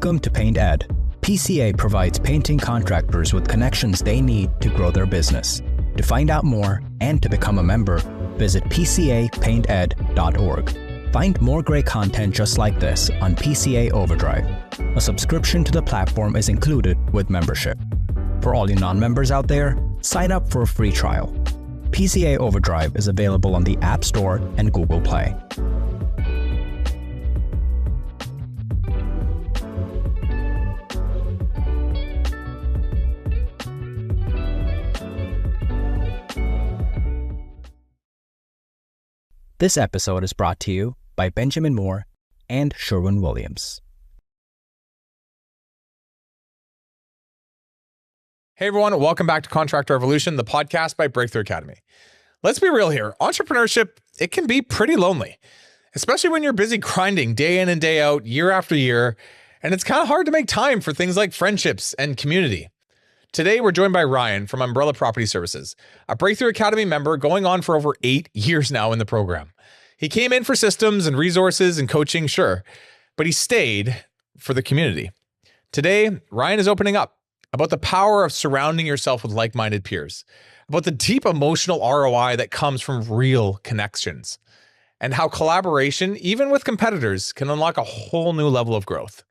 Welcome to Paint Ed. PCA provides painting contractors with connections they need to grow their business. To find out more and to become a member, visit pcapainted.org. Find more great content just like this on PCA Overdrive. A subscription to the platform is included with membership. For all you non-members out there, sign up for a free trial. PCA Overdrive is available on the App Store and Google Play. This episode is brought to you by Benjamin Moore and Sherwin-Williams. Hey everyone, welcome back to Contractor Revolution, the podcast by Breakthrough Academy. Let's be real here. Entrepreneurship, it can be pretty lonely, especially when you're busy grinding day in and day out, year after year, and it's kind of hard to make time for things like friendships and community. Today, we're joined by Ryan from Umbrella Property Services, a Breakthrough Academy member going on for over 8 years now in the program. He came in for systems and resources and coaching, sure, but he stayed for the community. Today, Ryan is opening up about the power of surrounding yourself with like-minded peers, about the deep emotional ROI that comes from real connections, and how collaboration, even with competitors, can unlock a whole new level of growth.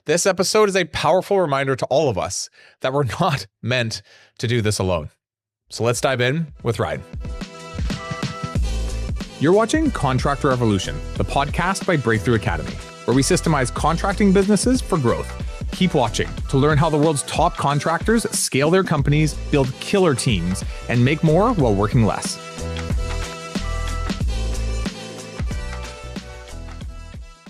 This episode is a powerful reminder to all of us that we're not meant to do this alone. So let's dive in with Ryan. You're watching Contractor Revolution, the podcast by Breakthrough Academy, where we systemize contracting businesses for growth. Keep watching to learn how the world's top contractors scale their companies, build killer teams, and make more while working less.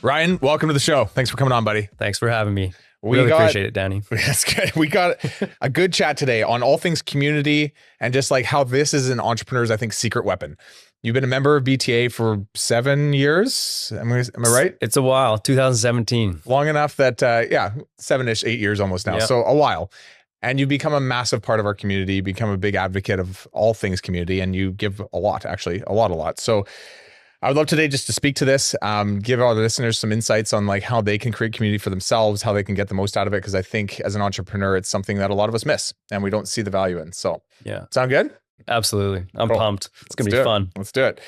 Ryan, welcome to the show. Thanks for coming on, buddy. Thanks for having me. Really appreciate it, Danny. That's good. We got a good chat today on all things community and just like how this is an entrepreneur's, I think, secret weapon. You've been a member of BTA for 7 years. Am I right? It's a while, 2017. Long enough that, 7-ish, 8 years almost now. Yep. So a while. And you become a massive part of our community, you become a big advocate of all things community, and you give a lot, actually, a lot. So I would love today just to speak to this, give our listeners some insights on like how they can create community for themselves, how they can get the most out of it. Because I think as an entrepreneur, it's something that a lot of us miss and we don't see the value in. So yeah, sound good? Absolutely. I'm Cool. pumped. It's going to be fun. Let's do it.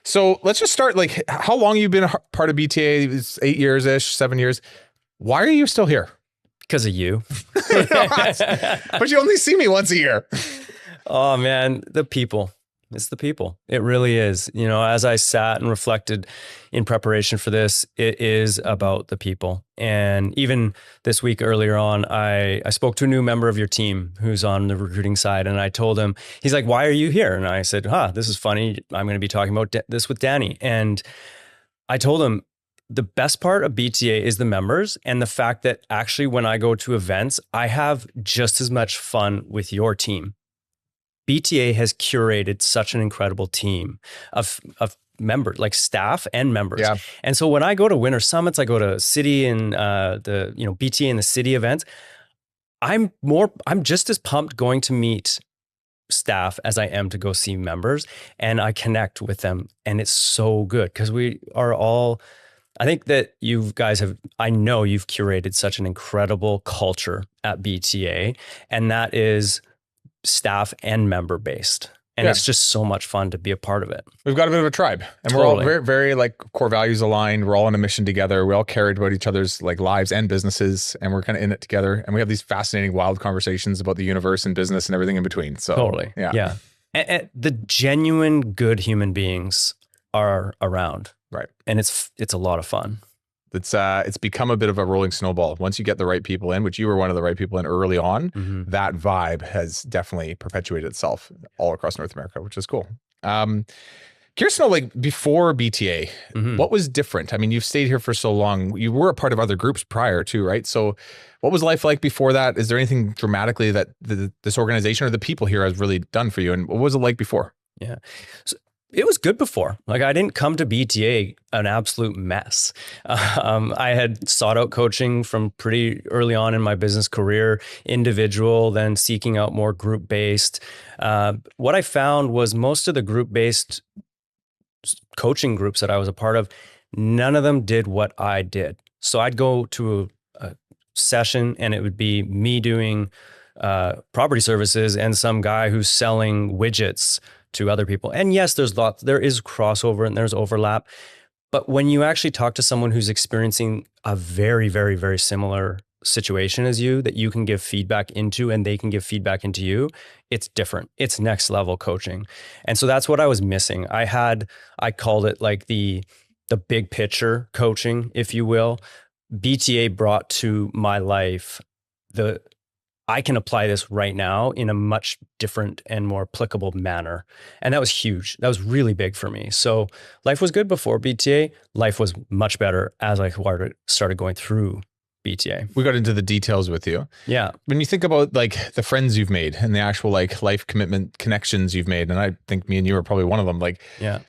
So let's just start. Like, how long you've been a part of BTA? It's 8 years-ish, 7 years. Why are you still here? Because of you. But you only see me once a year. Oh man, the people. It's the people. It really is. You know, as I sat and reflected in preparation for this, it is about the people. And even this week earlier on, I spoke to a new member of your team who's on the recruiting side. And I told him, he's like, why are you here? And I said, this is funny. I'm going to be talking about this with Danny. And I told him, the best part of BTA is the members and the fact that actually when I go to events, I have just as much fun with your team. BTA has curated such an incredible team of members, like staff and members. Yeah. And so when I go to winter summits, I go to city and BTA and the city events, I'm just as pumped going to meet staff as I am to go see members, and I connect with them. And it's so good because we are all, I think that I know you've curated such an incredible culture at BTA, and that is staff and member based. And it's just so much fun to be a part of it. We've got a bit of a tribe, and We're all very, very like core values aligned. We're all on a mission together. We all care about each other's like lives and businesses, and we're kind of in it together. And we have these fascinating, wild conversations about the universe and business and everything in between. So totally. Yeah. And the genuine good human beings are around. Right. And it's a lot of fun. It's become a bit of a rolling snowball. Once you get the right people in, which you were one of the right people in early on, that vibe has definitely perpetuated itself all across North America, which is cool. Curious to know, like before BTA, what was different? I mean, you've stayed here for so long. You were a part of other groups prior too, right? So what was life like before that? Is there anything dramatically that this organization or the people here has really done for you? And what was it like before? Yeah. So it was good before. Like I didn't come to BTA an absolute mess. I had sought out coaching from pretty early on in my business career, individual, then seeking out more group-based. What I found was most of the group-based coaching groups that I was a part of, none of them did what I did. So I'd go to session and it would be me doing property services and some guy who's selling widgets to other people. And yes, there is crossover and there's overlap. But when you actually talk to someone who's experiencing a very, very, very similar situation as you, that you can give feedback into and they can give feedback into you, it's different. It's next level coaching. And so that's what I was missing. I called it like the big picture coaching, if you will. BTA brought to my life I can apply this right now in a much different and more applicable manner. And that was huge. That was really big for me. So life was good before BTA. Life was much better as I started going through BTA. We got into the details with you. Yeah. When you think about like the friends you've made and the actual like life commitment connections you've made, and I think me and you are probably one of them, like, yeah.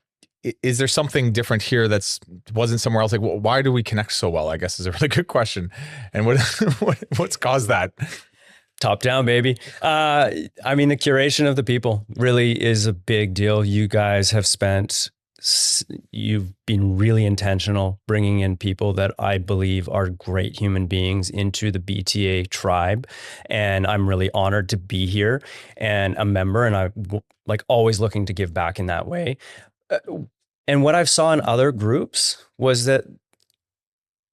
Is there something different here that's wasn't somewhere else? Like, well, why do we connect so well? I guess is a really good question. And what's caused that? Top down, baby. I mean, the curation of the people really is a big deal. You guys have you've been really intentional bringing in people that I believe are great human beings into the BTA tribe. And I'm really honored to be here and a member. And I'm like always looking to give back in that way. And what I've saw in other groups was that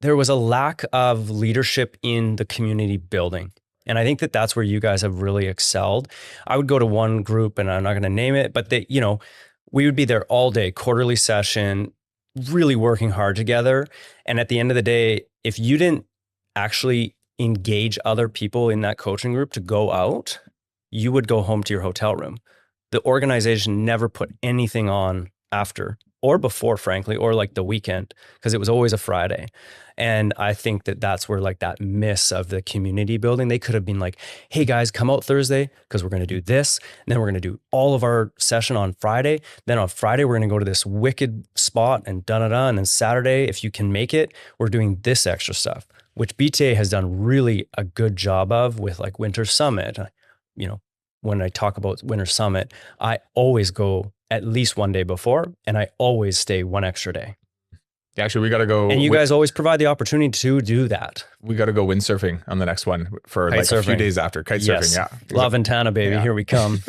there was a lack of leadership in the community building. And I think that that's where you guys have really excelled. I would go to one group and I'm not going to name it, but we would be there all day, quarterly session, really working hard together. And at the end of the day, if you didn't actually engage other people in that coaching group to go out, you would go home to your hotel room. The organization never put anything on after or before, frankly, or like the weekend, because it was always a Friday. And I think that that's where like that miss of the community building, they could have been like, hey guys, come out Thursday because we're going to do this. And then we're going to do all of our session on Friday. Then on Friday, we're going to go to this wicked spot and da-da-da. And then Saturday, if you can make it, we're doing this extra stuff, which BTA has done really a good job of with like Winter Summit. When I talk about Winter Summit, I always go at least one day before, and I always stay one extra day. Yeah, actually, we got to go. And you guys always provide the opportunity to do that. We got to go windsurfing on the next one for like a few days after. Kite surfing, yeah. La Ventana, baby. Yeah. Here we come.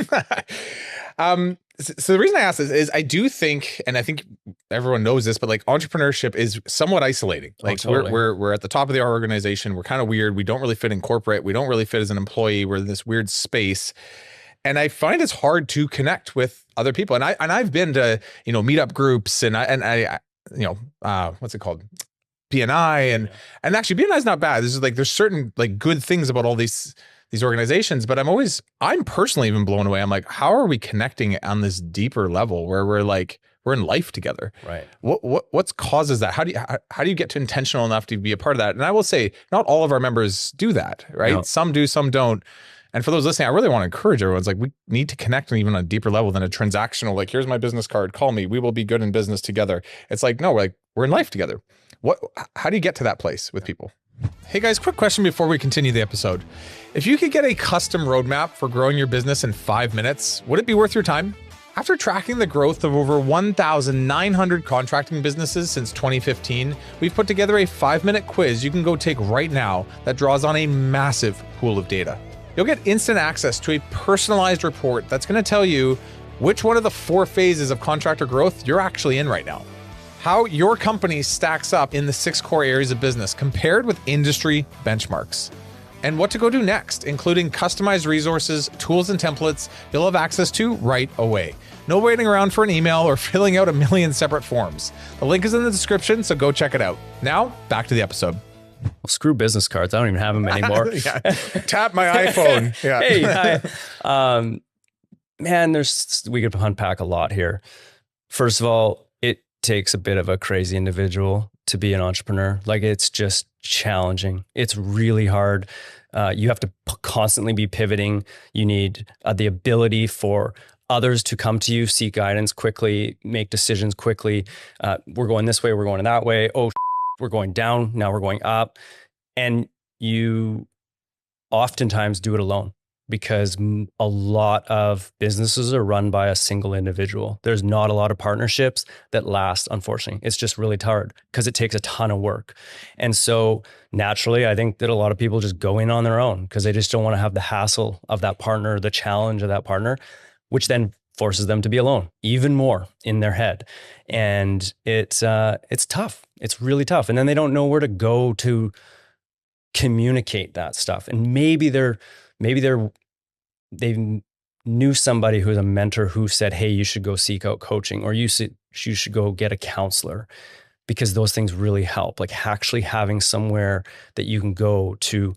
So the reason I ask this is I do think, and I think everyone knows this, but like entrepreneurship is somewhat isolating. Like totally. we're at the top of our organization. We're kind of weird. We don't really fit in corporate. We don't really fit as an employee. We're in this weird space. And I find it's hard to connect with other people. And I've been to, meetup groups and I what's it called? BNI and actually BNI is not bad. This is like, there's certain like good things about all these organizations, but I'm personally even blown away. I'm like, how are we connecting on this deeper level where we're in life together? Right. What causes that? How do you get to intentional enough to be a part of that? And I will say, not all of our members do that, right? No. Some do, some don't. And for those listening, I really want to encourage everyone. It's like, we need to connect even on a deeper level than a transactional, like, here's my business card, call me, we will be good in business together. It's like, no, we're in life together. How do you get to that place with people? Hey guys, quick question before we continue the episode. If you could get a custom roadmap for growing your business in 5 minutes, would it be worth your time? After tracking the growth of over 1,900 contracting businesses since 2015, we've put together a 5-minute quiz you can go take right now that draws on a massive pool of data. You'll get instant access to a personalized report that's going to tell you which one of the 4 phases of contractor growth you're actually in right now, how your company stacks up in the 6 core areas of business compared with industry benchmarks, and what to go do next, including customized resources, tools, and templates you'll have access to right away. No waiting around for an email or filling out a million separate forms. The link is in the description, so go check it out. Now, back to the episode. Well, screw business cards. I don't even have them anymore. Tap my iPhone. Yeah. Hey, hi. Man, we could unpack a lot here. First of all, it takes a bit of a crazy individual to be an entrepreneur. Like, it's just challenging. It's really hard. You have to constantly be pivoting. You need the ability for others to come to you, seek guidance quickly, make decisions quickly. We're going this way, we're going that way. Oh, we're going down, now we're going up. And you oftentimes do it alone. because a lot of businesses are run by a single individual. There's not a lot of partnerships that last, unfortunately. It's just really hard because it takes a ton of work. And so naturally, I think that a lot of people just go in on their own because they just don't want to have the hassle of that partner, the challenge of that partner, which then forces them to be alone even more in their head. And it's tough. It's really tough. And then they don't know where to go to communicate that stuff. And maybe they knew somebody who's a mentor who said, hey, you should go seek out coaching, or you should go get a counselor, because those things really help. Like actually having somewhere that you can go to,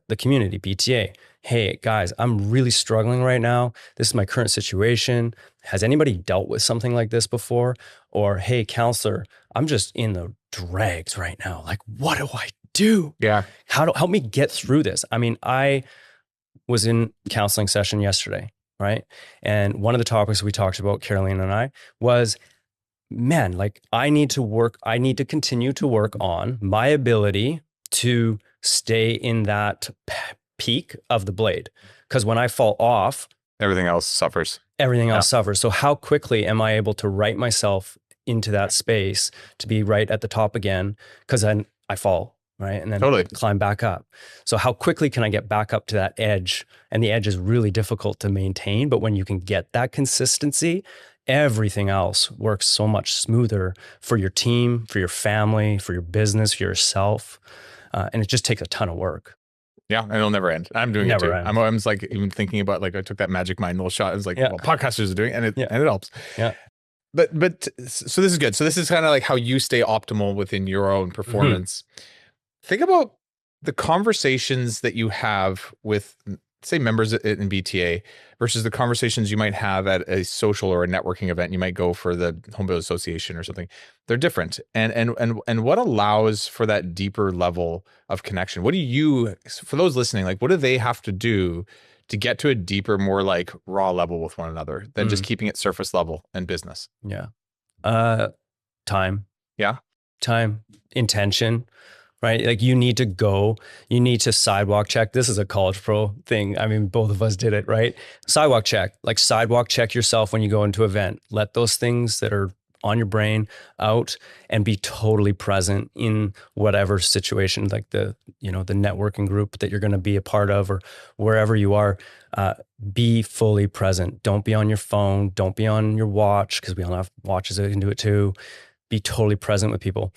the community, BTA. Hey guys, I'm really struggling right now. This is my current situation. Has anybody dealt with something like this before? Or hey, counselor, I'm just in the dregs right now. Like, what do I do? Yeah. Help me get through this? I mean, I was in counseling session yesterday, right? And one of the topics we talked about, Caroline and I, was, man, like I need to continue to work on my ability to stay in that peak of the blade. Because when I fall off, everything else suffers. So how quickly am I able to right myself into that space to be right at the top again? Because then I fall, right? And then climb back up. So how quickly can I get back up to that edge? And the edge is really difficult to maintain. But when you can get that consistency, everything else works so much smoother for your team, for your family, for your business, for yourself. And it just takes a ton of work. Yeah, and it'll never end. I'm doing it too. I'm like even thinking about, like, I took that Magic Mind little shot. It's like, well, podcasters are doing it, and it helps. Yeah. But so this is good. So this is kind of like how you stay optimal within your own performance. Mm-hmm. Think about the conversations that you have with, say, members in BTA versus the conversations you might have at a social or a networking event. You might go for the Home Builders Association or something. They're different. And what allows for that deeper level of connection? What do you, for those listening, like, what do they have to do to get to a deeper, more like raw level with one another than just keeping it surface level and business? Yeah. Time. Yeah. Time, intention. Right? Like you need to sidewalk check. This is a college pro thing. I mean, both of us did it, right? Sidewalk check yourself when you go into an event. Let those things that are on your brain out and be totally present in whatever situation, like the networking group that you're going to be a part of, or wherever you are. Be fully present. Don't be on your phone. Don't be on your watch, because we all have watches that can do it too. Be totally present with people.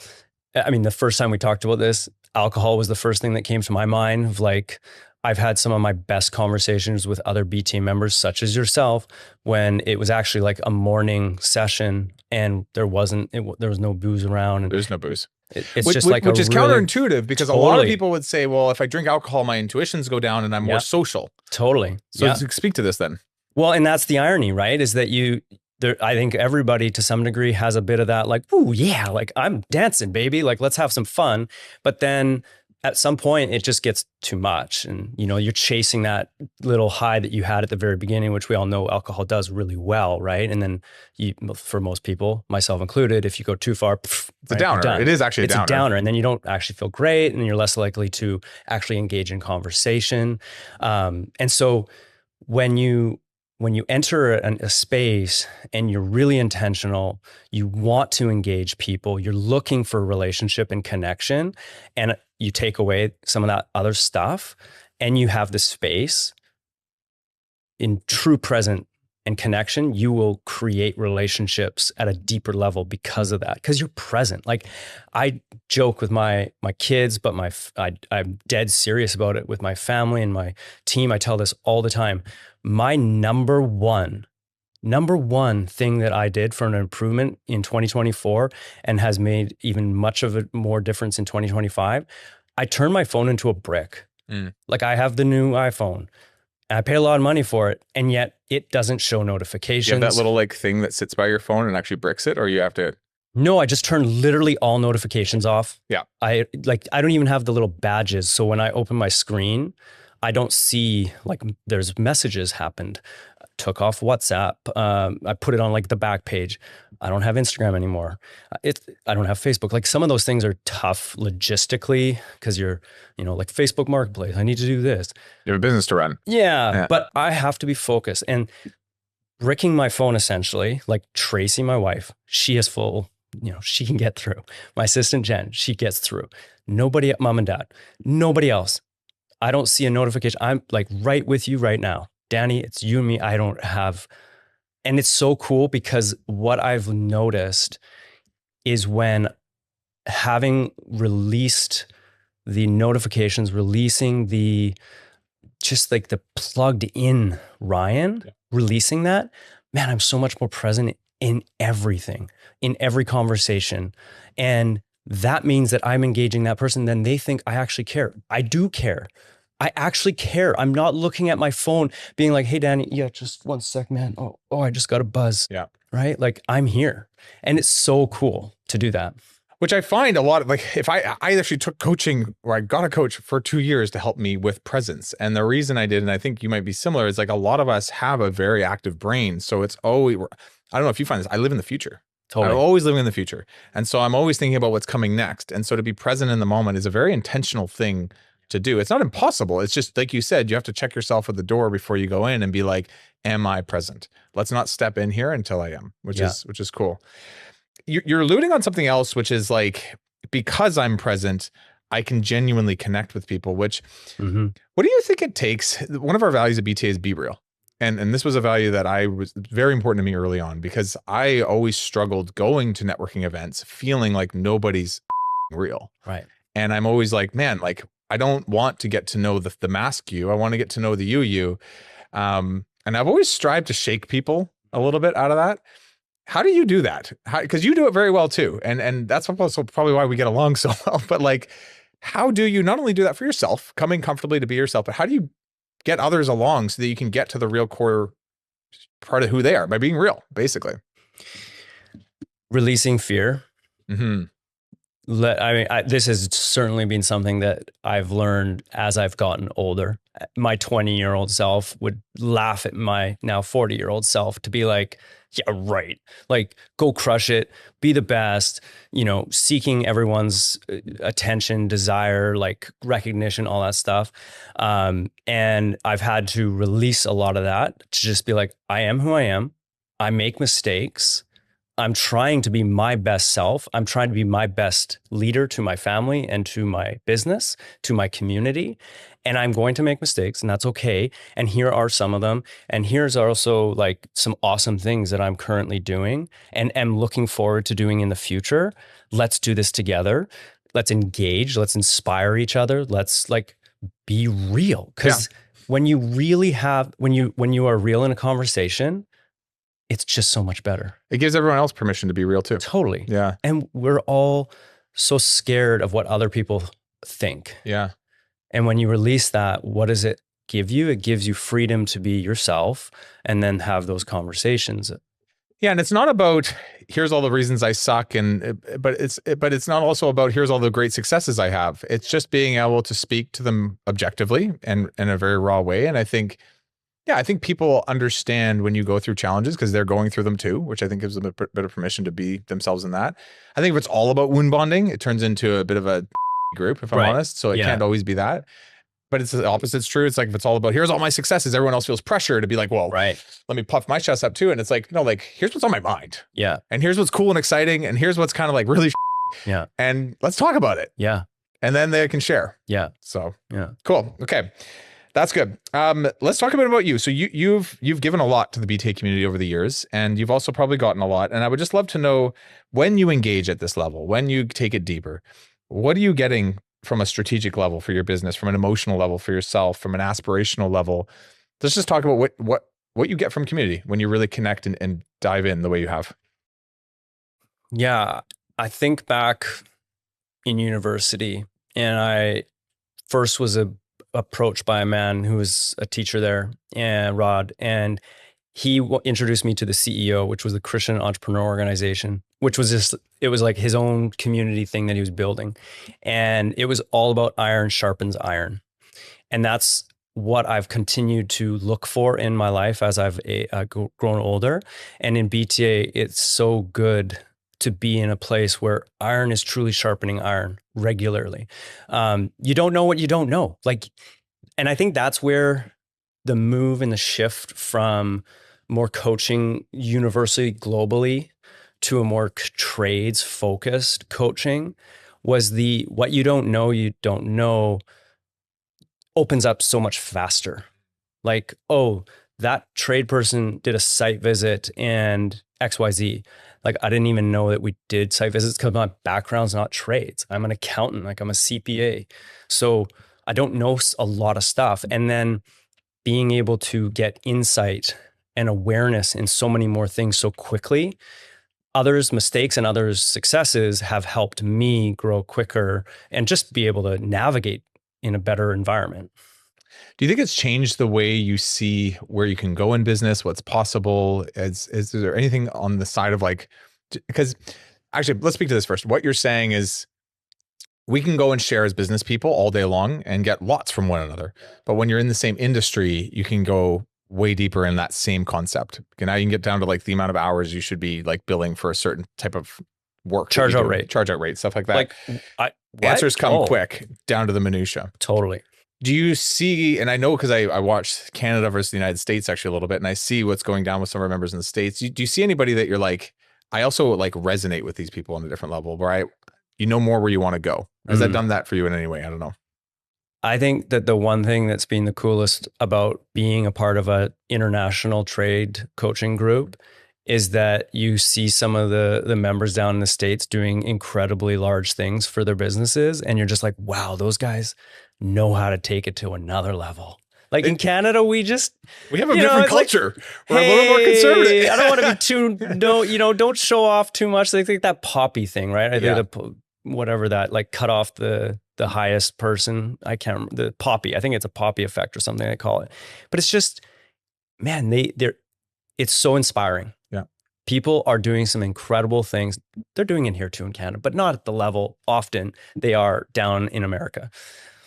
I mean, the first time we talked about this, alcohol was the first thing that came to my mind. Of like, I've had some of my best conversations with other B team members, such as yourself, when it was actually like a morning session and there was no booze around. And there's no booze. It's just like, which is counterintuitive, because a lot of people would say, well, if I drink alcohol, my intuitions go down and I'm more social. Totally. So speak to this then. Well, and that's the irony, right? Is that I think everybody to some degree has a bit of that, like, ooh, yeah, like I'm dancing, baby. Like, let's have some fun. But then at some point it just gets too much. And, you're chasing that little high that you had at the very beginning, which we all know alcohol does really well, right? And then for most people, myself included, if you go too far, it's a downer. It is actually a downer. And then you don't actually feel great, and you're less likely to actually engage in conversation. And so when you enter a space and you're really intentional, you want to engage people, you're looking for relationship and connection, and you take away some of that other stuff, and you have the space in true present and connection, you will create relationships at a deeper level because of that, because you're present. Like, I joke with my kids, but I'm dead serious about it with my family and my team. I tell this all the time. My number one thing that I did for an improvement in 2024 and has made even much of a more difference in 2025, I turned my phone into a brick. Like, I have the new iPhone. I pay a lot of money for it, and yet it doesn't show notifications. You have that little like thing that sits by your phone and actually bricks it, or you have to? No, I just turn literally all notifications off. Yeah. I don't even have the little badges. So when I open my screen, I don't see like there's messages happened. Took off WhatsApp. I put it on like the back page. I don't have Instagram anymore. I don't have Facebook. Like some of those things are tough logistically because you're, like Facebook Marketplace. I need to do this. You have a business to run. Yeah, but I have to be focused. And bricking my phone essentially, like Tracy, my wife, she is full, she can get through. My assistant Jen, she gets through. Nobody at mom and dad, nobody else. I don't see a notification. I'm like right with you right now. Danny, it's you and me. I don't have, and it's so cool because what I've noticed is when having released the notifications, releasing the, just like the plugged in Ryan, releasing that, man, I'm so much more present in everything, in every conversation. And that means that I'm engaging that person. Then they think I actually care. I do care. I actually care. I'm not looking at my phone being like, hey, Danny, yeah, just one sec, man. Oh, I just got a buzz. Yeah. Right. Like I'm here. And it's so cool to do that. Which I find a lot of, like, if I actually took coaching, or I got a coach for 2 years to help me with presence. And the reason I did, and I think you might be similar, is like a lot of us have a very active brain. So it's always, I don't know if you find this, I live in the future. Totally. I'm always living in the future. And so I'm always thinking about what's coming next. And so to be present in the moment is a very intentional thing to do. It's not impossible. It's just like you said, you have to check yourself at the door before you go in and be like, am I present? Let's not step in here until I am, which is cool. You're alluding on something else, which is like, because I'm present, I can genuinely connect with people, which, what do you think it takes? One of our values at BTA is be real. And this was a value that was very important to me early on, because I always struggled going to networking events, feeling like nobody's real. Right. And I'm always like, man, like, I don't want to get to know the mask you. I want to get to know the you. And I've always strived to shake people a little bit out of that. How do you do that? Because you do it very well too. And that's also probably why we get along so well. But like, how do you not only do that for yourself, coming comfortably to be yourself, but how do you get others along so that you can get to the real core part of who they are by being real, basically? Releasing fear. This has certainly been something that I've learned as I've gotten older. My 20-year-old self would laugh at my now 40-year-old self to be like, yeah, right. Like, go crush it, be the best, seeking everyone's attention, desire, like recognition, all that stuff. And I've had to release a lot of that to just be like, I am who I am. I make mistakes. I'm trying to be my best self. I'm trying to be my best leader to my family and to my business, to my community. And I'm going to make mistakes, and that's okay. And here are some of them. And here's also like some awesome things that I'm currently doing and am looking forward to doing in the future. Let's do this together. Let's engage. Let's inspire each other. Let's like be real. Because when you really have, when you are real in a conversation, it's just so much better. It gives everyone else permission to be real too. Totally. Yeah. And we're all so scared of what other people think. Yeah. And when you release that, what does it give you? It gives you freedom to be yourself and then have those conversations. Yeah. And it's not about, here's all the reasons I suck. But it's not also about, here's all the great successes I have. It's just being able to speak to them objectively and in a very raw way. And I think people understand when you go through challenges because they're going through them too, which I think gives them a bit of permission to be themselves in that. I think if it's all about wound bonding, it turns into a bit of a group, if I'm honest. So it can't always be that. But it's the opposite's true. It's like, if it's all about, here's all my successes, everyone else feels pressure to be like, well, let me puff my chest up too. And it's like, no, like, here's what's on my mind. Yeah. And here's what's cool and exciting. And here's what's kind of like really yeah. And let's talk about it. Yeah. And then they can share. Yeah. So yeah. Cool. Okay. That's good. Let's talk a bit about you. So you've given a lot to the BTA community over the years, and you've also probably gotten a lot. And I would just love to know, when you engage at this level, when you take it deeper, what are you getting from a strategic level for your business, from an emotional level for yourself, from an aspirational level? Let's just talk about what you get from community when you really connect and dive in the way you have. Yeah. I think back in university, and I first was approached by a man who was a teacher there, and Rod, and he introduced me to the CEO, which was the Christian Entrepreneur Organization, which was it was like his own community thing that he was building. And it was all about iron sharpens iron. And that's what I've continued to look for in my life as I've grown older. And in BTA, it's so good to be in a place where iron is truly sharpening iron regularly. You don't know what you don't know. Like, and I think that's where the move and the shift from more coaching universally globally to a more trades focused coaching was the what you don't know opens up so much faster. Like, oh, that trade person did a site visit and XYZ. Like, I didn't even know that we did site visits because my background's not trades. I'm an accountant, like I'm a CPA. So I don't know a lot of stuff. And then being able to get insight and awareness in so many more things so quickly, others' mistakes and others' successes have helped me grow quicker and just be able to navigate in a better environment. Do you think it's changed the way you see where you can go in business, what's possible? Is there anything on the side of like, because actually, let's speak to this first. What you're saying is we can go and share as business people all day long and get lots from one another. But when you're in the same industry, you can go way deeper in that same concept. Okay, now you can get down to like the amount of hours you should be like billing for a certain type of work. Charge out rate, stuff like that. Like answers come quick down to the minutia. Totally. Do you see, and I know because I watched Canada versus the United States actually a little bit, and I see what's going down with some of our members in the States. Do you see anybody that you're like, I also like resonate with these people on a different level where you know more where you want to go? Has that done that for you in any way? I don't know. I think that the one thing that's been the coolest about being a part of an international trade coaching group is that you see some of the members down in the States doing incredibly large things for their businesses. And you're just like, wow, those guys know how to take it to another level. Like in Canada, we have a different culture. Like, we're a little more conservative. I don't want to be don't show off too much. They think that poppy thing, right? I think whatever that, like cut off the highest person. I can't remember the poppy. I think it's a poppy effect or something they call it. But it's just, man, it's so inspiring. Yeah. People are doing some incredible things. They're doing it here too in Canada, but not at the level often they are down in America.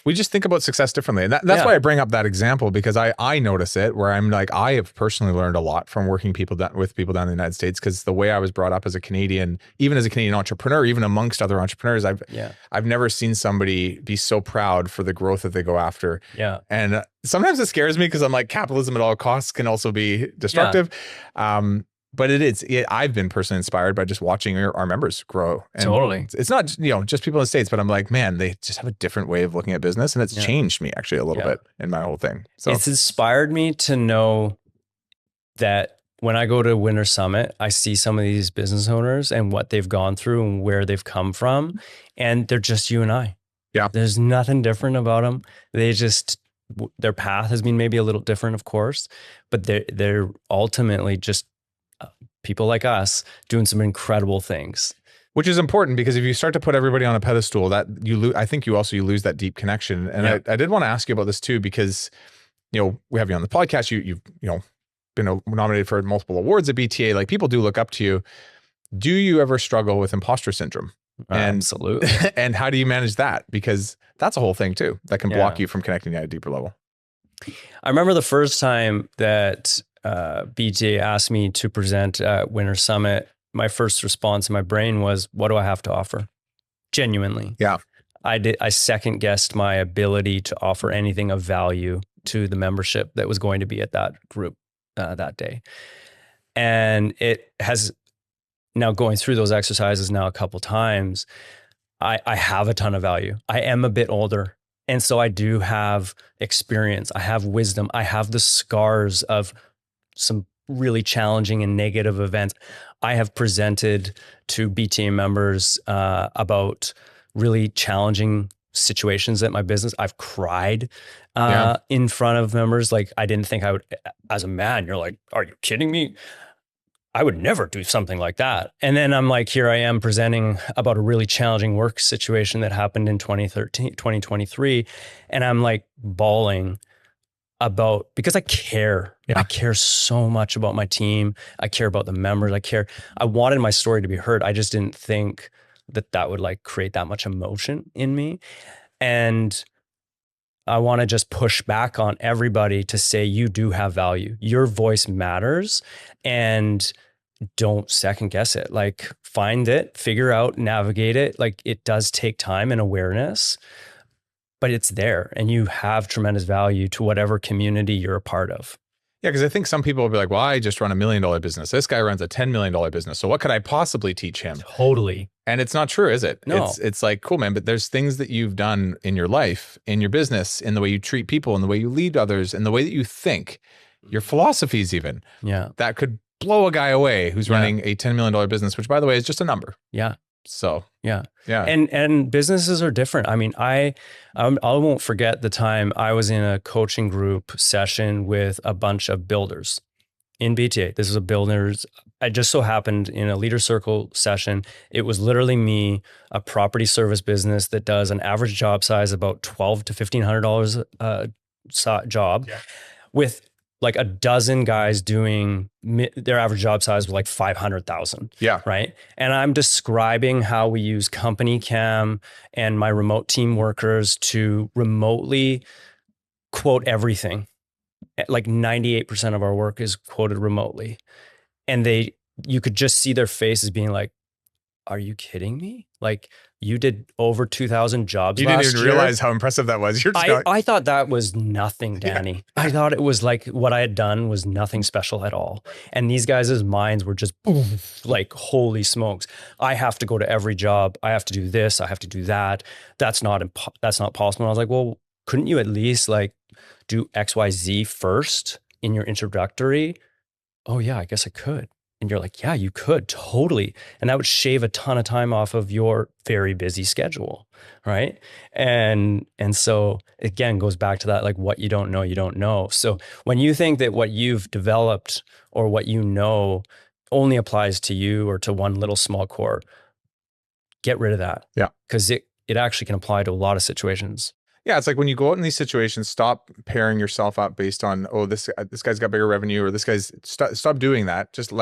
We just think about success differently. And that's why I bring up that example, because I notice it where I'm like, I have personally learned a lot from working with people down in the United States, because the way I was brought up as a Canadian, even as a Canadian entrepreneur, even amongst other entrepreneurs, I've never seen somebody be so proud for the growth that they go after. Yeah. And sometimes it scares me because I'm like, capitalism at all costs can also be destructive. Yeah. But I've been personally inspired by just watching our members grow. And totally. It's not, just people in the States, but I'm like, man, they just have a different way of looking at business. And it's changed me actually a little bit in my whole thing. So it's inspired me to know that when I go to Winter Summit, I see some of these business owners and what they've gone through and where they've come from. And they're just you and I. Yeah. There's nothing different about them. Their path has been maybe a little different, of course, but they're ultimately just people like us doing some incredible things. Which is important, because if you start to put everybody on a pedestal, that I think you lose that deep connection. And I did want to ask you about this too, because we have you on the podcast. You've been nominated for multiple awards at BTA. Like, people do look up to you. Do you ever struggle with imposter syndrome? Absolutely. And how do you manage that? Because that's a whole thing too that can block you from connecting at a deeper level. I remember the first time that BJ asked me to present at Winter Summit, my first response in my brain was, what do I have to offer? Genuinely. Yeah. I second guessed my ability to offer anything of value to the membership that was going to be at that group that day. And it has now, going through those exercises now a couple times, I have a ton of value. I am a bit older. And so I do have experience. I have wisdom. I have the scars of some really challenging and negative events. I have presented to BTA members about really challenging situations at my business. I've cried in front of members. Like, I didn't think I would, as a man, you're like, are you kidding me? I would never do something like that. And then I'm like, here I am presenting about a really challenging work situation that happened in 2023. And I'm like bawling because I care. Yeah. I care so much about my team. I care about the members. I wanted my story to be heard. I just didn't think that would like create that much emotion in me. And I want to just push back on everybody to say you do have value. Your voice matters, and don't second guess it. Like, find it, figure out, navigate it. Like, it does take time and awareness, but it's there, and you have tremendous value to whatever community you're a part of. Yeah, because I think some people will be like, well, I just run $1 million business. This guy runs a $10 million business. So what could I possibly teach him? Totally. And it's not true, is it? No. It's like, cool, man, but there's things that you've done in your life, in your business, in the way you treat people, in the way you lead others, in the way that you think, your philosophies even, that could blow a guy away who's running a $10 million business, which, by the way, is just a number. Yeah. So yeah. Yeah. And businesses are different. I mean, I won't forget the time I was in a coaching group session with a bunch of builders in BTA. This was a builders. I just so happened in a leader circle session. It was literally me, a property service business that does an average job size about $1,200 to $1,500 job, with like a dozen guys doing their average job size was like 500,000. Yeah. Right. And I'm describing how we use company cam and my remote team workers to remotely quote everything. Like 98% of our work is quoted remotely. And you could just see their faces being like, are you kidding me? Like, you did over 2,000 jobs last year. You didn't even realize how impressive that was. I thought that was nothing, Danny. Yeah. I thought it was like what I had done was nothing special at all. And these guys' minds were just like, holy smokes, I have to go to every job. I have to do this. I have to do that. That's not possible. And I was like, well, couldn't you at least like do XYZ first in your introductory? Oh yeah, I guess I could. And you're like, yeah, you could totally. And that would shave a ton of time off of your very busy schedule. Right. And so again, goes back to that, like, what you don't know, you don't know. So when you think that what you've developed or what you know only applies to you or to one little small core, get rid of that. Yeah. Because it actually can apply to a lot of situations. Yeah, it's like when you go out in these situations, stop pairing yourself up based on, oh, this guy's got bigger revenue, or this guy's, stop doing that. Just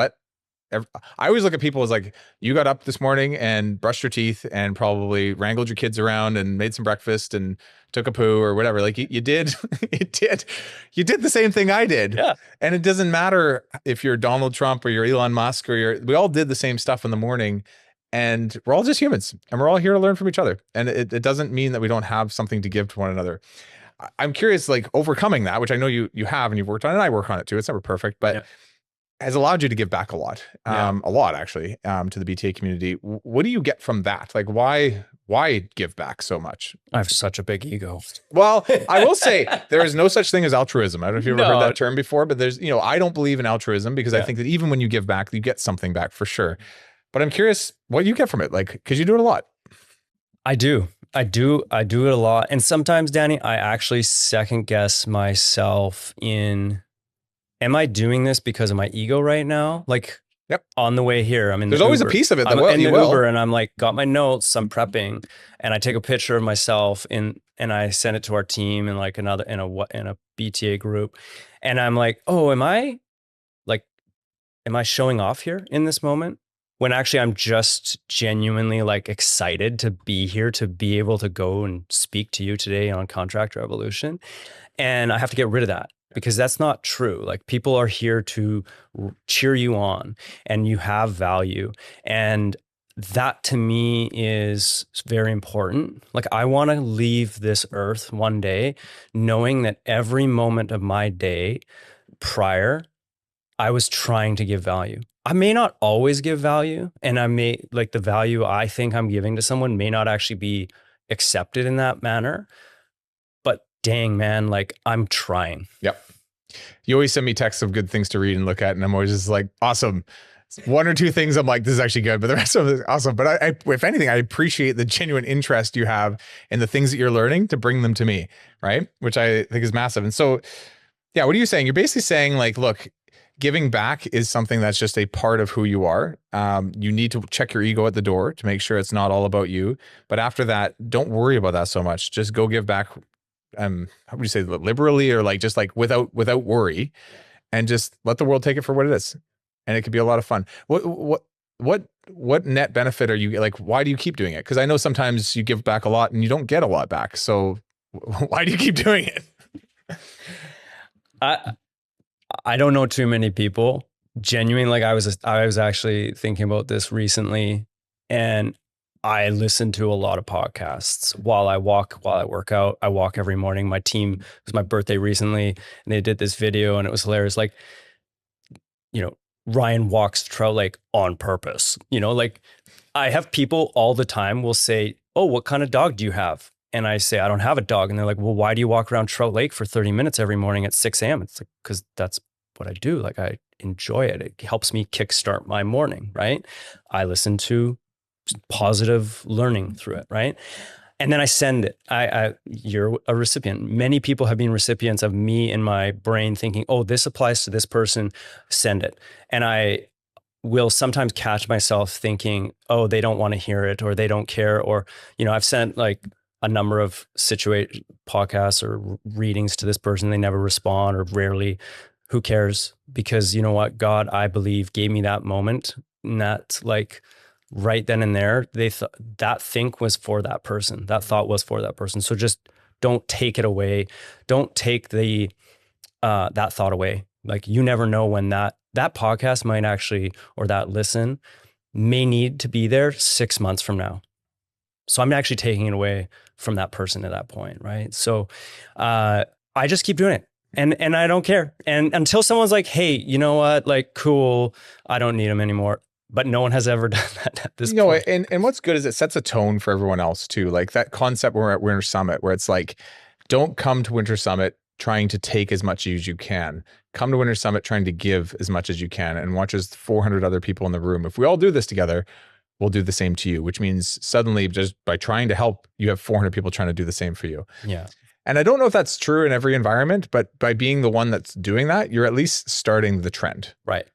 I always look at people as like, you got up this morning and brushed your teeth and probably wrangled your kids around and made some breakfast and took a poo or whatever. Like you did, you did the same thing I did. Yeah. And it doesn't matter if you're Donald Trump or you're Elon Musk or we all did the same stuff in the morning, and we're all just humans and we're all here to learn from each other. And it doesn't mean that we don't have something to give to one another. I'm curious, like, overcoming that, which I know you have and you've worked on, and I work on it too. It's never perfect, but has allowed you to give back a lot, actually, to the BTA community. What do you get from that? Like, why give back so much? I have such a big ego. Well, I will say there is no such thing as altruism. I don't know if you've ever heard that term before, but there's, I don't believe in altruism because I think that even when you give back, you get something back for sure. But I'm curious what you get from it, like, because you do it a lot. I do it a lot. And sometimes, Danny, I actually second guess myself in, am I doing this because of my ego right now? Like, on the way here, I'm in There's the always Uber. a piece of it that I'm in you the will. Uber, and I'm like, got my notes, I'm prepping, and I take a picture of myself and I send it to our team in like in a BTA group. And I'm like, oh, am I showing off here in this moment? When actually I'm just genuinely like excited to be here, to be able to go and speak to you today on Contract Revolution. And I have to get rid of that because that's not true. Like, people are here to cheer you on and you have value. And that to me is very important. Like, I want to leave this earth one day knowing that every moment of my day prior, I was trying to give value. I may not always give value, and I may, like, the value I think I'm giving to someone may not actually be accepted in that manner, but dang, man, like, I'm trying. Yep. You always send me texts of good things to read and look at, and I'm always just like, awesome. One or two things I'm like, this is actually good, but the rest of it is awesome. But I if anything, I appreciate the genuine interest you have in the things that you're learning to bring them to me, right? Which I think is massive. And so, yeah, what are you saying? You're basically saying, like, look, giving back is something that's just a part of who you are. You need to check your ego at the door to make sure it's not all about you. But after that, don't worry about that so much. Just go give back. How would you say, liberally, or like just like without worry, and just let the world take it for what it is. And it could be a lot of fun. What net benefit are you like? Why do you keep doing it? Because I know sometimes you give back a lot and you don't get a lot back. So Why do you keep doing it? I don't know too many people. Genuinely, like I was actually thinking about this recently, and I listen to a lot of podcasts while I work out. I walk every morning. My team, it was my birthday recently, and they did this video, and it was hilarious. Like, Ryan walks Trout Lake on purpose. Like I have people all the time will say, "Oh, what kind of dog do you have?" And I say, "I don't have a dog." And they're like, "Well, why do you walk around Trout Lake for 30 minutes every morning at 6 a.m.?" It's like, because that's what I do. Like I enjoy it. It helps me kickstart my morning, right? I listen to positive learning through it, right? And then I send it. You're a recipient. Many people have been recipients of me in my brain thinking, "Oh, this applies to this person, send it." And I will sometimes catch myself thinking, "Oh, they don't want to hear it, or they don't care." Or, I've sent like a number of podcasts or readings to this person. They never respond or rarely. Who cares? Because you know what? God, I believe, gave me that moment. And that like right then and there, that think was for that person. That thought was for that person. So just don't take it away. Don't take that thought away. Like you never know when that podcast might actually, or that listen may need to be there 6 months from now. So I'm actually taking it away from that person at that point. Right. So I just keep doing it. And I don't care. And until someone's like, "Hey, you know what? Like, cool. I don't need them anymore." But no one has ever done that at this point. And what's good is it sets a tone for everyone else too. Like that concept when we're at Winter Summit, where it's like, don't come to Winter Summit trying to take as much as you can. Come to Winter Summit trying to give as much as you can, and watch as 400 other people in the room. If we all do this together, we'll do the same to you, which means suddenly just by trying to help, you have 400 people trying to do the same for you. Yeah. And I don't know if that's true in every environment, but by being the one that's doing that, you're at least starting the trend. Right.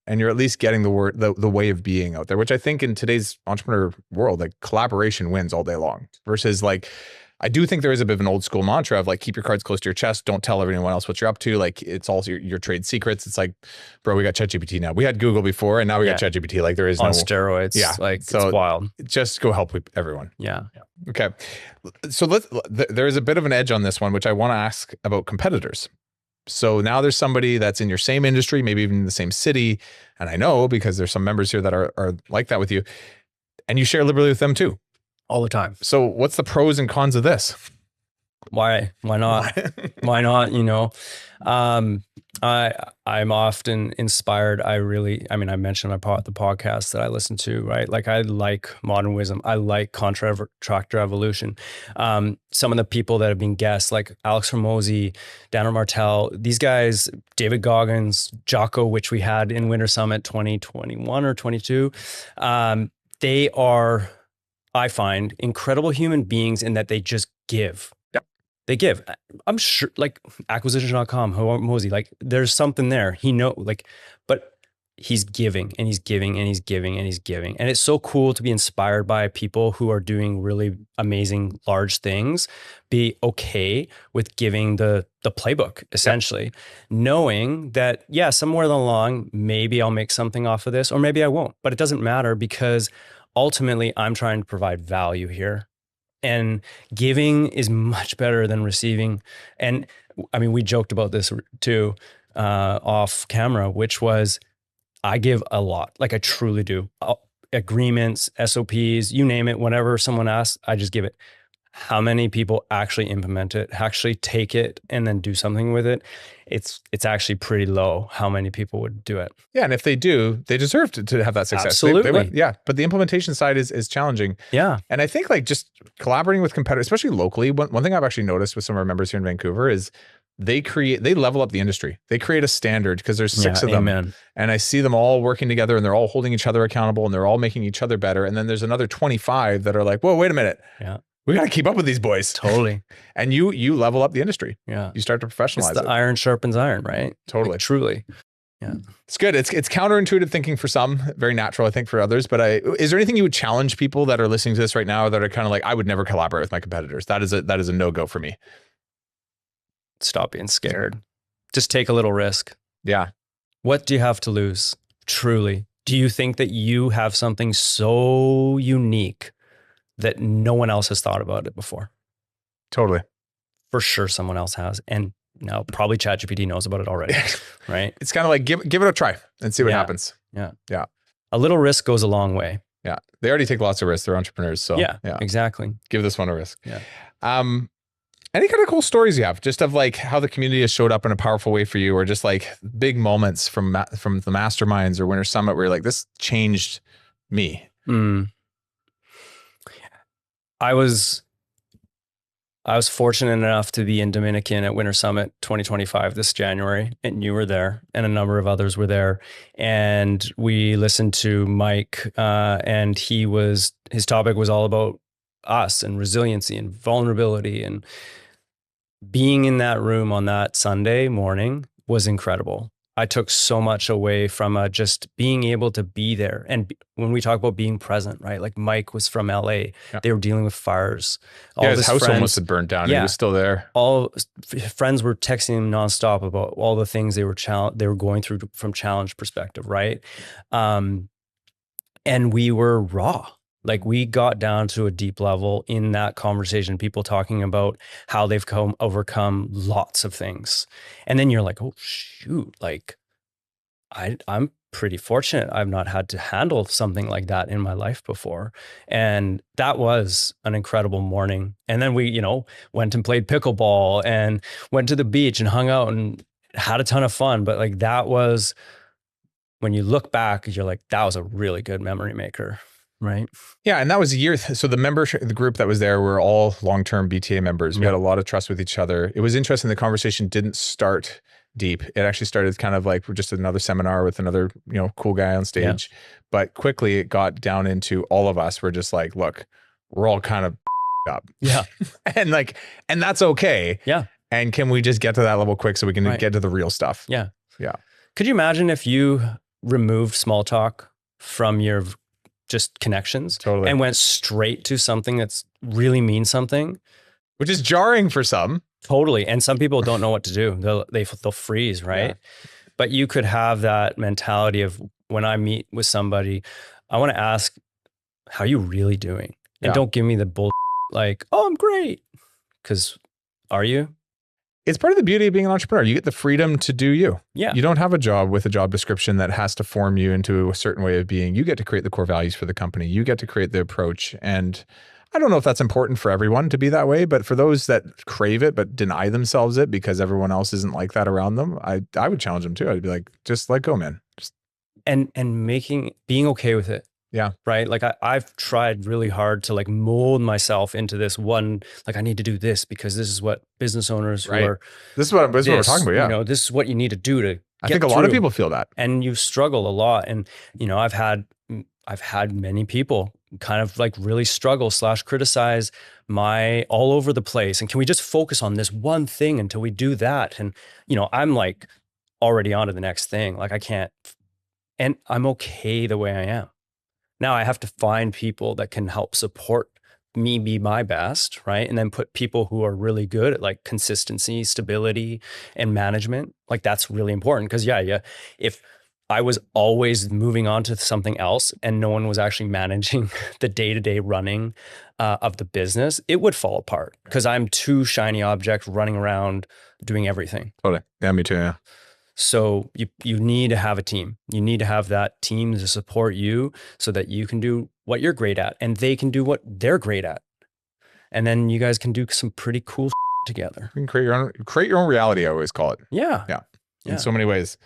And you're at least getting the way of being out there, which I think in today's entrepreneur world, like collaboration wins all day long versus like, I do think there is a bit of an old school mantra of like, keep your cards close to your chest. Don't tell everyone else what you're up to. Like it's all your trade secrets. It's like, bro, we got ChatGPT now. We had Google before and now we got ChatGPT. Like there is on steroids. Yeah. Like so it's wild. Just go help everyone. Yeah. Okay. So there is a bit of an edge on this one, which I want to ask about competitors. So now there's somebody that's in your same industry, maybe even in the same city. And I know because there's some members here that are like that with you, and you share liberally with them too. All the time. So what's the pros and cons of this? Why not? Why not? I'm often inspired. I mentioned the podcast that I listen to, right? Like I like modern wisdom. I like contractor evolution. Some of the people that have been guests, like Alex Hormozy, Daniel Martel, these guys, David Goggins, Jocko, which we had in Winter Summit 2021 or 22. They are, I find, incredible human beings in that they just give. They give. I'm sure, like acquisition.com, Hormozy, like there's something there. But he's giving and he's giving and he's giving and he's giving. And it's so cool to be inspired by people who are doing really amazing, large things, be okay with giving the playbook, essentially, knowing that, somewhere along, maybe I'll make something off of this or maybe I won't, but it doesn't matter because ultimately I'm trying to provide value here. And giving is much better than receiving. And I mean, we joked about this too, off camera, which was, I give a lot. Like I truly do. Agreements, SOPs, you name it, whenever someone asks, I just give it. How many people actually implement it, actually take it and then do something with it? It's actually pretty low how many people would do it. Yeah. And if they do, they deserve to have that success. Absolutely. But the implementation side is challenging. Yeah. And I think like just collaborating with competitors, especially locally, one thing I've actually noticed with some of our members here in Vancouver is they level up the industry. They create a standard because there's 6 of them. Amen. And I see them all working together and they're all holding each other accountable and they're all making each other better. And then there's another 25 that are like, whoa, wait a minute. Yeah. We got to keep up with these boys. Totally. And you level up the industry. Yeah. You start to professionalize it's the iron sharpens iron, right? Totally. Like, truly. Yeah. It's good. It's counterintuitive thinking for some, very natural, I think, for others. But is there anything you would challenge people that are listening to this right now that are kind of like, I would never collaborate with my competitors? That is a no-go for me. Stop being scared. Just take a little risk. Yeah. What do you have to lose? Truly. Do you think that you have something so unique that no one else has thought about it before? Totally. for sure someone else has. And now probably ChatGPT knows about it already, right? It's kind of like, give it a try and see what happens. Yeah. Yeah. A little risk goes a long way. Yeah. They already take lots of risks. They're entrepreneurs. So yeah, exactly. Give this one a risk. Yeah. Any kind of cool stories you have just of like how the community has showed up in a powerful way for you, or just like big moments from the masterminds or Winter Summit where you're like, this changed me? I was fortunate enough to be in Dominican at Winter Summit 2025 this January, and you were there, and a number of others were there. And we listened to Mike, and his topic was all about us and resiliency and vulnerability. And being in that room on that Sunday morning was incredible. I took so much away from just being able to be there. And when we talk about being present, right? Like Mike was from LA. Yeah. They were dealing with fires. His house almost had burned down. Yeah, he was still there. All friends were texting him nonstop about all the things they were going through from challenge perspective, right? And we were raw. Like we got down to a deep level in that conversation, people talking about how they've overcome lots of things. And then you're like, oh shoot, like I'm pretty fortunate. I've not had to handle something like that in my life before. And that was an incredible morning. And then we, went and played pickleball and went to the beach and hung out and had a ton of fun. But like that was, when you look back, you're like, that was a really good memory maker. Right. Yeah. And that was a year. So the group that was there were all long-term BTA members. We had a lot of trust with each other. It was interesting. The conversation didn't start deep. It actually started kind of like just another seminar with another, cool guy on stage. Yeah. But quickly it got down into all of us were just like, look, we're all kind of up. Yeah. and that's okay. Yeah. And can we just get to that level quick so we can get to the real stuff? Yeah. Yeah. Could you imagine if you removed small talk from your just connections and went straight to something that's really means something, which is jarring for some. Totally. And some people don't know what to do. They'll freeze. Right. Yeah. But you could have that mentality of, when I meet with somebody, I want to ask, how are you really doing? And don't give me the bull like, oh, I'm great. 'Cause are you? It's part of the beauty of being an entrepreneur. You get the freedom to do you. Yeah. You don't have a job with a job description that has to form you into a certain way of being. You get to create the core values for the company. You get to create the approach. And I don't know if that's important for everyone to be that way, but for those that crave it but deny themselves it because everyone else isn't like that around them, I would challenge them too. I'd be like, just let go, man. And being okay with it. Yeah. Right. Like I've tried really hard to like mold myself into this one, like I need to do this because this is what business owners who are. This is what we're talking about. Yeah. This is what you need to do to I think a lot of people feel that. And you struggle a lot. And, I've had many people kind of like really struggle / criticize my all over the place. And can we just focus on this one thing until we do that? And, I'm like already on to the next thing. Like I can't, and I'm okay the way I am. Now I have to find people that can help support me be my best, right? And then put people who are really good at like consistency, stability, and management. Like that's really important because if I was always moving on to something else and no one was actually managing the day-to-day running of the business, it would fall apart because I'm too shiny object running around doing everything. Totally. Yeah, me too. Yeah. So you need to have a team. You need to have that team to support you so that you can do what you're great at and they can do what they're great at. And then you guys can do some pretty cool together. You can create your own reality, I always call it. Yeah. Yeah. In so many ways.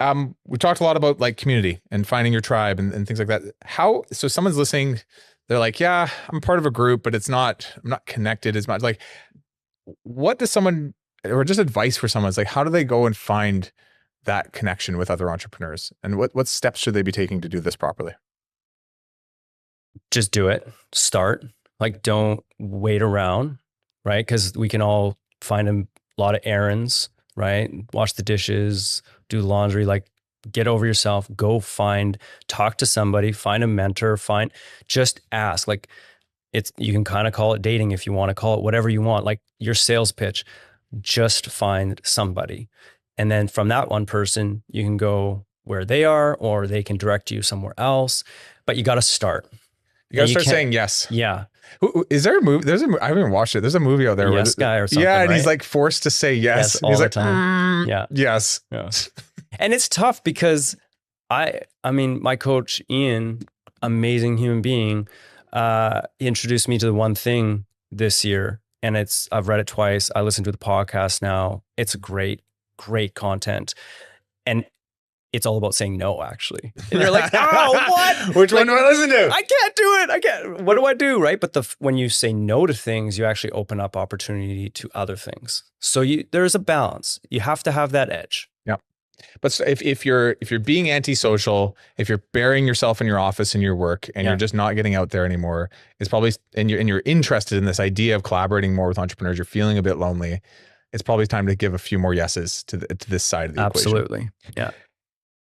We talked a lot about like community and finding your tribe and things like that. So someone's listening, they're like, yeah, I'm part of a group, but I'm not connected as much. Like, what does someone, or just advice for someone, is like, how do they go and find that connection with other entrepreneurs? And what steps should they be taking to do this properly? Just do it. Start. Like, don't wait around, right? Because we can all find a lot of errands, right? Wash the dishes, do laundry, like get over yourself, go talk to somebody, find a mentor, just ask. Like you can kind of call it dating if you want to call it whatever you want, like your sales pitch, just find somebody. And then from that one person, you can go where they are, or they can direct you somewhere else, but you got to start. You gotta start saying yes. Yeah. Is there a movie? I haven't even watched it. There's a movie out there. Yes guy or something. Yeah, and right? he's like forced to say yes. All He's the like, time. Yeah. Yes. Yeah. And it's tough because I mean, my coach, Ian, amazing human being, he introduced me to the one thing this year, and I've read it twice. I listened to the podcast now. It's great content. And it's all about saying no, actually. And you're like, oh, what? Which one do I listen to? I can't do it. What do I do? Right. But when you say no to things, you actually open up opportunity to other things. So there's a balance. You have to have that edge. Yeah. But if you're being antisocial, if you're burying yourself in your office and your work, and you're just not getting out there anymore, it's probably, and you're interested in this idea of collaborating more with entrepreneurs, you're feeling a bit lonely, it's probably time to give a few more yeses to this side of the equation. Absolutely. Yeah.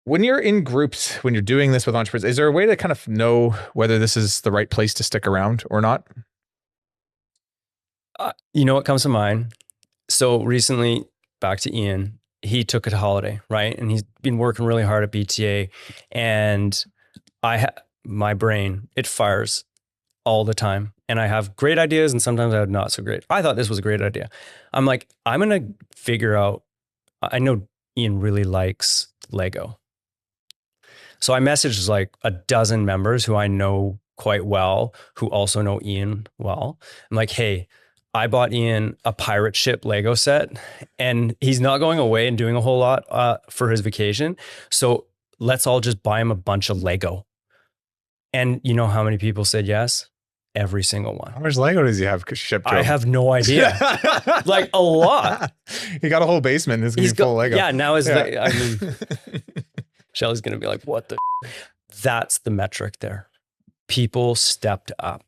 When you're in groups, when you're doing this with entrepreneurs, is there a way to kind of know whether this is the right place to stick around or not? You know what comes to mind? So recently, back to Ian, he took a holiday, right? And he's been working really hard at BTA, and my brain, it fires all the time. And I have great ideas, and sometimes I have not so great. I thought this was a great idea. I'm like, I'm going to figure out, I know Ian really likes Lego. So I messaged like a dozen members who I know quite well, who also know Ian well. I'm like, hey, I bought Ian a pirate ship Lego set, and he's not going away and doing a whole lot for his vacation. So let's all just buy him a bunch of Lego. And you know how many people said yes? Every single one. How much Lego does he have shipped to him? I have no idea. Like a lot. He got a whole basement. It's going to be full of Lego. Yeah, now I mean, Shelly's going to be like, what the? That's the metric there. People stepped up.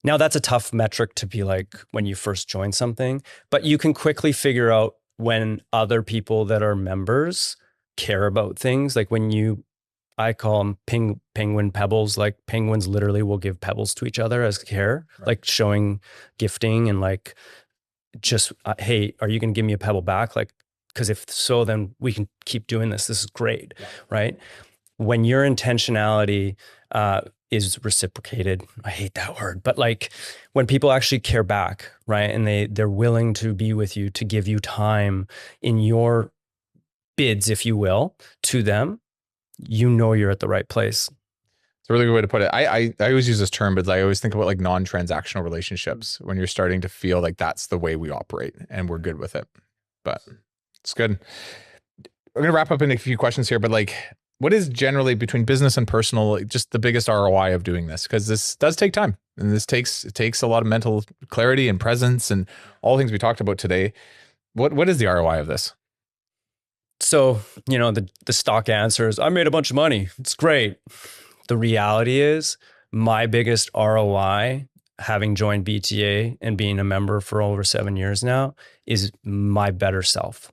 Now that's a tough metric to be like when you first join something, but you can quickly figure out when other people that are members care about things. Like when I call them penguin pebbles, like penguins literally will give pebbles to each other as care, right. Like showing gifting and like just, hey, are you going to give me a pebble back? Like, because if so, then we can keep doing this. This is great, yeah. Right? When your intentionality is reciprocated, I hate that word, but like when people actually care back, right? And they're willing to be with you, to give you time in your bids, if you will, to them, you know you're at the right place. It's a really good way to put it. I always use this term, but I always think about like non-transactional relationships when you're starting to feel like that's the way we operate and we're good with it. But it's good. We're going to wrap up in a few questions here, but like, what is generally between business and personal, just the biggest ROI of doing this? Because this does take time, and it takes a lot of mental clarity and presence and all things we talked about today. What is the ROI of this? So, you know, the stock answer is, I made a bunch of money. It's great. The reality is my biggest ROI, having joined BTA and being a member for over 7 years now, is my better self.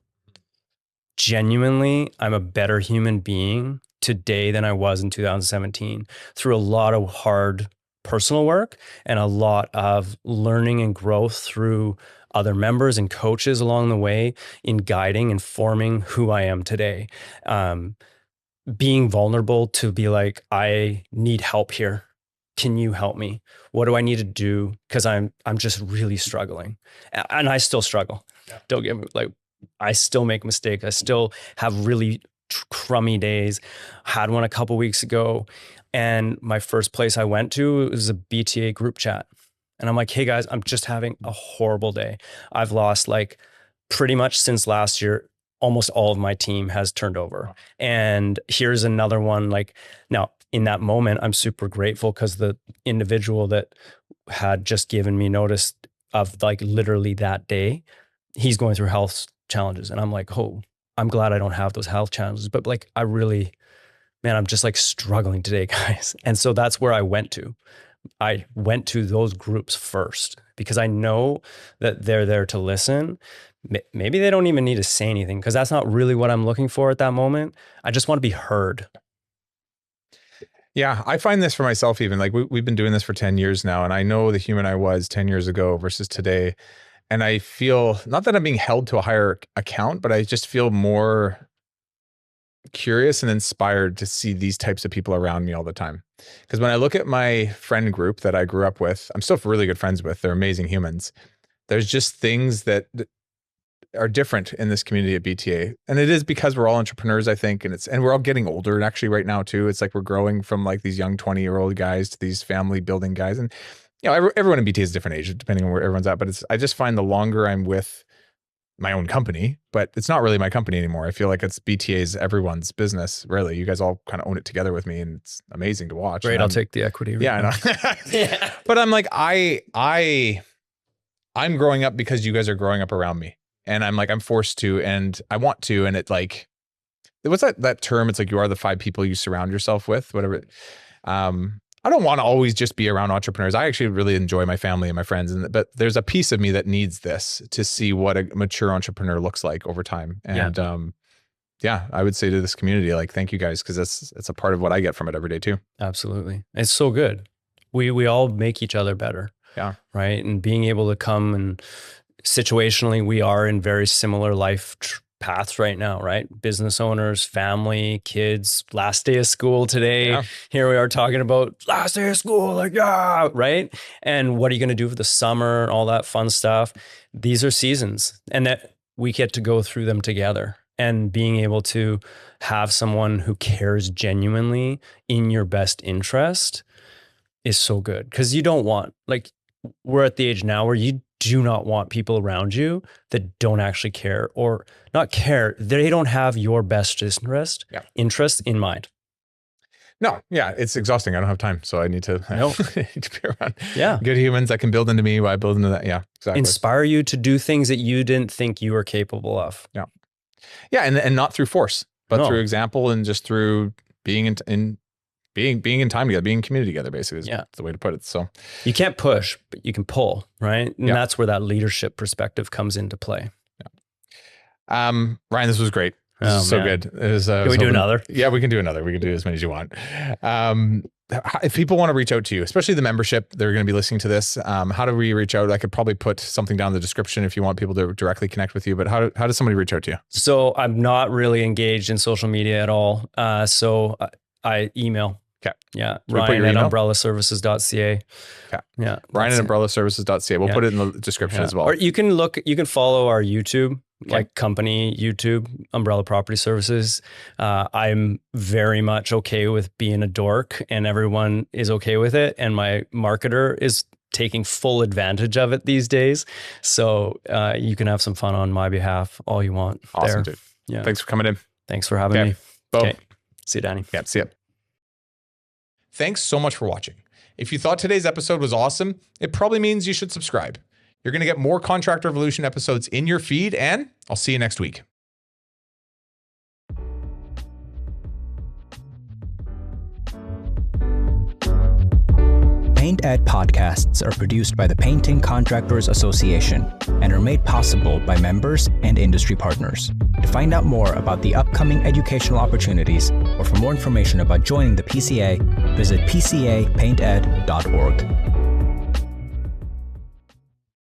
Genuinely, I'm a better human being today than I was in 2017 through a lot of hard personal work and a lot of learning and growth through other members and coaches along the way in guiding and forming who I am today. Being vulnerable to be like, I need help here. Can you help me? What do I need to do? Because I'm just really struggling, and I still struggle. Yeah. Don't get me like, I still make mistakes. I still have really crummy days. Had one a couple weeks ago, and my first place I went to was a BTA group chat. And I'm like, hey guys, I'm just having a horrible day. I've lost like pretty much since last year, almost all of my team has turned over. And here's another one. Like now in that moment, I'm super grateful because the individual that had just given me notice of like literally that day, he's going through health challenges. And I'm like, oh, I'm glad I don't have those health challenges. But like, I'm just like struggling today, guys. And so that's where I went to. I went to those groups first because I know that they're there to listen. Maybe they don't even need to say anything because that's not really what I'm looking for at that moment. I just want to be heard. Yeah, I find this for myself even. Like we've been doing this for 10 years now, and I know the human I was 10 years ago versus today. And I feel, not that I'm being held to a higher account, but I just feel more curious and inspired to see these types of people around me all the time. Because when I look at my friend group that I grew up with, I'm still really good friends with. They're amazing humans. There's just things that are different in this community at BTA. And it is because we're all entrepreneurs, I think. And we're all getting older actually right now too. It's like we're growing from like these young 20-year-old guys to these family building guys. And, everyone in BTA is a different age depending on where everyone's at. But I just find the longer I'm with my own company, but it's not really my company anymore. I feel like it's BTA's everyone's business. Really, you guys all kind of own it together with me, and it's amazing to watch. Great, I'll take the equity. Yeah, I know. Yeah. But I'm like, I'm growing up because you guys are growing up around me, and I'm forced to, and I want to, and what's that term? It's like you are the 5 people you surround yourself with, whatever. I don't want to always just be around entrepreneurs. I actually really enjoy my family and my friends, but there's a piece of me that needs this to see what a mature entrepreneur looks like over time. And I would say to this community, thank you guys, because it's a part of what I get from it every day too. Absolutely. It's so good. We all make each other better. Yeah. Right. And being able to come and situationally, we are in very similar life paths right now, right? Business owners, family, kids, last day of school today. Yeah. Here we are talking about last day of school, right? And what are you going to do for the summer? All that fun stuff. These are seasons, and that we get to go through them together. And being able to have someone who cares genuinely in your best interest is so good. Because you don't want, we're at the age now where you do not want people around you that don't actually care, or not care. They don't have your best interest in mind. No, yeah, it's exhausting. I don't have time, so I need to, need to be around good humans that can build into me while I build into that. Yeah, exactly. Inspire you to do things that you didn't think you were capable of. Yeah, yeah, and not through force, but through example, and just through being in time together, being in community together, basically is the way to put it. So you can't push, but you can pull, right? And that's where that leadership perspective comes into play. Yeah. Ryan, this was great. This is so good. Can we do another? Yeah, we can do another. We can do as many as you want. If people want to reach out to you, especially the membership, they're going to be listening to this. How do we reach out? I could probably put something down in the description if you want people to directly connect with you, but how does somebody reach out to you? So I'm not really engaged in social media at all. So I email. Okay. Yeah. Ryan at umbrellaservices.ca. Okay. Yeah. Ryan at umbrellaservices.ca. We'll put it in the description as well. Or you can follow our YouTube, company YouTube, Umbrella Property Services. I'm very much okay with being a dork, and everyone is okay with it. And my marketer is taking full advantage of it these days. So you can have some fun on my behalf all you want. Awesome, dude. Yeah. Thanks for coming in. Thanks for having me. Boom. Okay. See you, Danny. Yeah, see ya. Thanks so much for watching. If you thought today's episode was awesome, it probably means you should subscribe. You're going to get more Contractor Revolution episodes in your feed, and I'll see you next week. Paint Ed podcasts are produced by the Painting Contractors Association and are made possible by members and industry partners. To find out more about the upcoming educational opportunities or for more information about joining the PCA, visit pcapainted.org.